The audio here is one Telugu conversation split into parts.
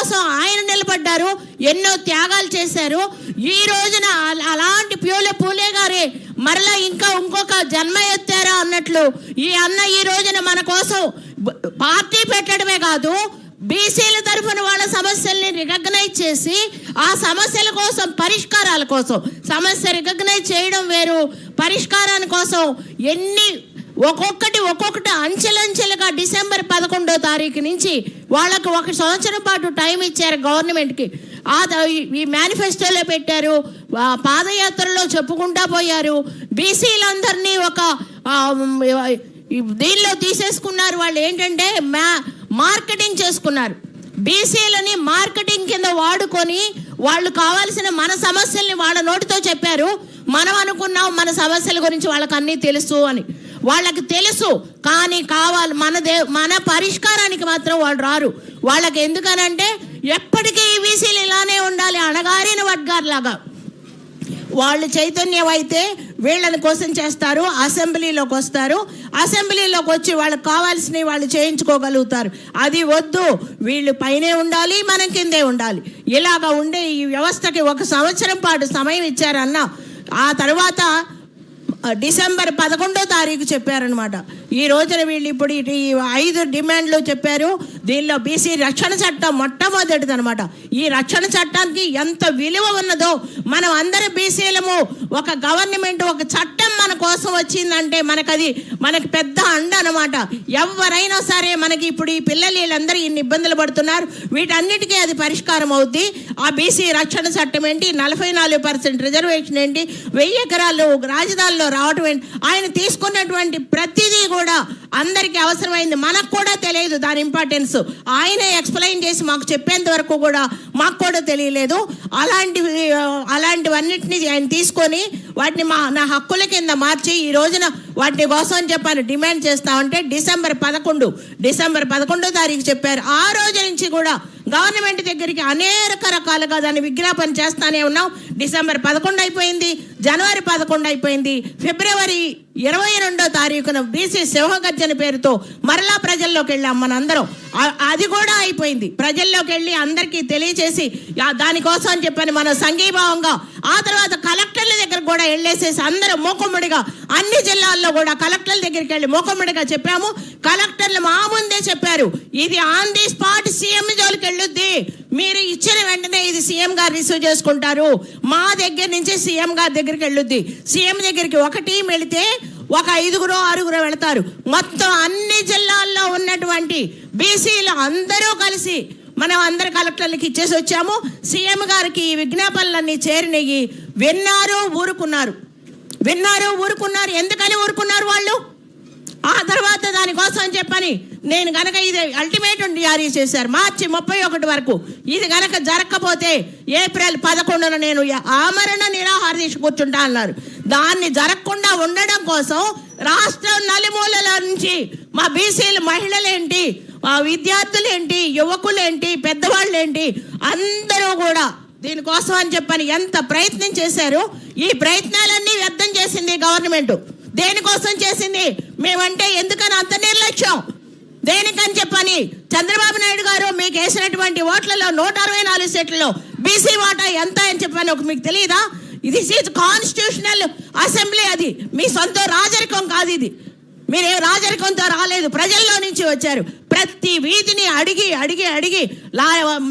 కోసం ఆయన నిలబడ్డారు, ఎన్నో త్యాగాలు చేశారు. ఈ రోజున అలాంటి పూలే గారే మరలా ఇంకొక జన్మ ఎత్తారా అన్నట్లు ఈ అన్న ఈ రోజున మన కోసం పార్టీ పెట్టడమే కాదు, బీసీల తరఫున వాళ్ళ సమస్యల్ని రికగ్నైజ్ చేసి ఆ సమస్యల కోసం పరిష్కారాల కోసం, సమస్య రికగ్నైజ్ చేయడం వేరు, పరిష్కారాల కోసం ఒక్కొక్కటి అంచెలంచెలుగా డిసెంబర్ 11వ తారీఖు నుంచి వాళ్ళకు 1 సంవత్సరం పాటు టైం ఇచ్చారు గవర్నమెంట్కి. ఈ మేనిఫెస్టోలో పెట్టారు, పాదయాత్రలో చెప్పుకుంటా పోయారు. బీసీలందరినీ ఒక దీనిలో తీసేసుకున్నారు. వాళ్ళు ఏంటంటే మార్కెటింగ్ చేసుకున్నారు. బీసీలని మార్కెటింగ్ కింద వాడుకొని వాళ్ళు కావాల్సిన మన సమస్యల్ని వాళ్ళ నోటితో చెప్పారు. మనం అనుకున్నాం మన సమస్యల గురించి వాళ్ళకి అన్నీ తెలుసు అని. వాళ్ళకి తెలుసు, కానీ కావాలి మన పరిష్కారానికి మాత్రం వాళ్ళు రారు. వాళ్ళకి ఎందుకనంటే ఎప్పటికీ ఈ బీసీలు ఇలానే ఉండాలి, అణగారిన వర్గాలాగా. వాళ్ళు చైతన్యం అయితే వీళ్ళని కోసం చేస్తారు, అసెంబ్లీలోకి వస్తారు, అసెంబ్లీలోకి వచ్చి వాళ్ళకి కావాల్సినవి వాళ్ళు చేయించుకోగలుగుతారు. అది వద్దు, వీళ్ళు పైనే ఉండాలి, మనం కిందే ఉండాలి. ఇలాగ ఉండే ఈ వ్యవస్థకి 1 సంవత్సరం పాటు సమయం ఇచ్చారన్న. ఆ తర్వాత డిసెంబర్ 11వ తారీఖు చెప్పారనమాట. ఈ రోజున వీళ్ళు ఇప్పుడు ఈ 5 డిమాండ్లు చెప్పారు. దీనిలో బీసీ రక్షణ చట్టం మొట్టమొదటిది అనమాట. ఈ రక్షణ చట్టానికి ఎంత విలువ ఉన్నదో, మనం అందరం బీసీలము, ఒక గవర్నమెంట్ ఒక చట్టం మన కోసం వచ్చిందంటే మనకి పెద్ద అండ అనమాట. ఎవరైనా సరే మనకి ఇప్పుడు ఈ పిల్లలు వీళ్ళందరూ ఇన్ని ఇబ్బందులు పడుతున్నారు, వీటన్నిటికీ అది పరిష్కారం అవుద్ది. ఆ బీసీ రక్షణ చట్టం ఏంటి, 44% రిజర్వేషన్ ఏంటి, 1000 ఎకరాలు రాజధానిలో రావటం ఏంటి, ఆయన తీసుకున్నటువంటి ప్రతిదీ కూడా అందరికీ అవసరమైంది. మనకు కూడా తెలియదు దాని ఇంపార్టెన్స్. ఆయనే ఎక్స్ప్లెయిన్ చేసి మాకు చెప్పేంత వరకు కూడా మాకు కూడా తెలియలేదు. అలాంటివన్నిటిని ఆయన తీసుకొని వాటిని నా హక్కుల కింద మార్చి ఈ రోజున వాటి కోసం చెప్పాను డిమాండ్ చేస్తామంటే డిసెంబర్ 11వ తారీఖు చెప్పారు. ఆ రోజు నుంచి కూడా గవర్నమెంట్ దగ్గరికి అనేక రకాలుగా దాన్ని విజ్ఞాపన చేస్తానే ఉన్నాం. డిసెంబర్ 11 అయిపోయింది, జనవరి 11 అయిపోయింది, ఫిబ్రవరి 22వ తారీఖున బీసీ సింహగర్జన పేరుతో మరలా ప్రజల్లోకి వెళ్ళాం మనందరం. అది కూడా అయిపోయింది. ప్రజల్లోకి వెళ్ళి అందరికీ తెలియచేసి దానికోసం అని చెప్పని మనం సంఘీభావంగా ఆ తర్వాత కలెక్టర్ల దగ్గర కూడా వెళ్ళేసేసి అందరూ మూకుమ్మడిగా అన్ని జిల్లాల్లో కూడా కలెక్టర్ల దగ్గరికి వెళ్ళి మూకుమ్మడిగా చెప్పాము. కలెక్టర్లు మా ముందే చెప్పారు, ఇది ఆన్ ది స్పాట్ సీఎం జోలికి వెళ్ళొద్ది, మీరు ఇచ్చిన వెంటనే ఇది సీఎం గారు రిసీవ్ చేసుకుంటారు, మా దగ్గర నుంచి సీఎం గారి దగ్గరికి వెళ్ళొద్ది. సీఎం దగ్గరికి ఒక టీం వెళితే ఒక 5-6 వెళతారు. మొత్తం అన్ని జిల్లాల్లో ఉన్నటువంటి బీసీలు అందరూ కలిసి మనం అందరు కలెక్టర్లకి ఇచ్చేసి వచ్చాము. సీఎం గారికి ఈ విజ్ఞాపనలన్నీ చేరినవి. విన్నారు, ఊరుకున్నారు. ఎందుకని ఊరుకున్నారు వాళ్ళు? ఆ తర్వాత దానికోసం అని చెప్పని నేను గనక ఇది అల్టిమేటం జారీ చేశారు మార్చి 31 వరకు. ఇది గనక జరగకపోతే ఏప్రిల్ 11న నేను ఆమరణ నిరాహార దీక్ష కూర్చుంటా అన్నారు. దాన్ని జరగకుండా ఉండడం కోసం రాష్ట్రం నలుమూలల నుంచి మా బీసీలు మహిళలేంటి, విద్యార్థులేంటి, యువకులేంటి, పెద్దవాళ్ళేంటి అందరూ కూడా దీనికోసం అని చెప్పని ఎంత ప్రయత్నం చేశారు. ఈ ప్రయత్నాలన్నీ వ్యర్థం చేసింది గవర్నమెంట్. దేనికోసం చేసింది? మేమంటే ఎందుకని అంత నిర్లక్ష్యం? దేనికని చెప్పని చంద్రబాబు నాయుడు గారు మీకు వేసినటువంటి ఓట్లలో 164 సీట్లలో బీసీ వాటా ఎంత అని చెప్పని మీకు తెలియదా? ఇది కాన్స్టిట్యూషనల్ అసెంబ్లీ, అది మీ సొంత రాజరికం కాదు. ఇది మీరే రాజరికంతో రాలేదు, ప్రజల్లో నుంచి వచ్చారు. ప్రతి వీధిని అడిగి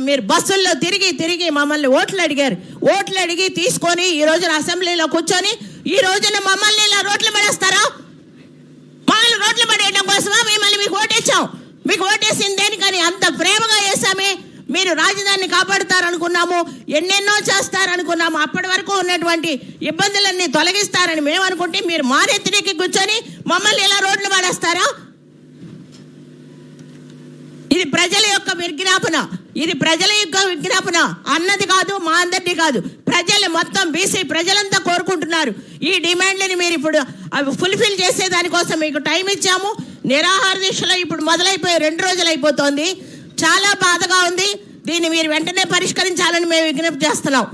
మీరు బస్సుల్లో తిరిగి మమ్మల్ని ఓట్లు అడిగి తీసుకొని ఈ రోజున అసెంబ్లీలో కూర్చొని ఈ రోజున మమ్మల్ని ఇలా రోడ్లు పడేస్తారా? మమ్మల్ని రోడ్లు పడేయడం కోసమా మిమ్మల్ని మీకు ఓటేసాం? మీకు ఓటేసింది దేనికని? అంత ప్రేమగా వేసామే. మీరు రాజధానిని కాపాడుతారనుకున్నాము, ఎన్నెన్నో చేస్తారనుకున్నాము. అప్పటి వరకు ఉన్నటువంటి ఇబ్బందులన్నీ తొలగిస్తారని మేము అనుకుంటే మీరు మారెత్తికి కూర్చొని మమ్మల్ని ఇలా రోడ్లు పడేస్తారా? ఇది ప్రజల యొక్క విజ్ఞాపన అన్నది కాదు, మా అందరిది కాదు. ప్రజలు మొత్తం బీసీ ప్రజలంతా కోరుకుంటున్నారు. ఈ డిమాండ్లని మీరు ఇప్పుడు ఫుల్ఫిల్ చేసే దానికోసం మీకు టైం ఇచ్చాము. నిరాహార దీక్షలో ఇప్పుడు మొదలైపోయి 2 రోజులు అయిపోతుంది. చాలా బాధగా ఉంది. దీన్ని మీరు వెంటనే పరిష్కరించాలని మేము విజ్ఞప్తి చేస్తున్నాం.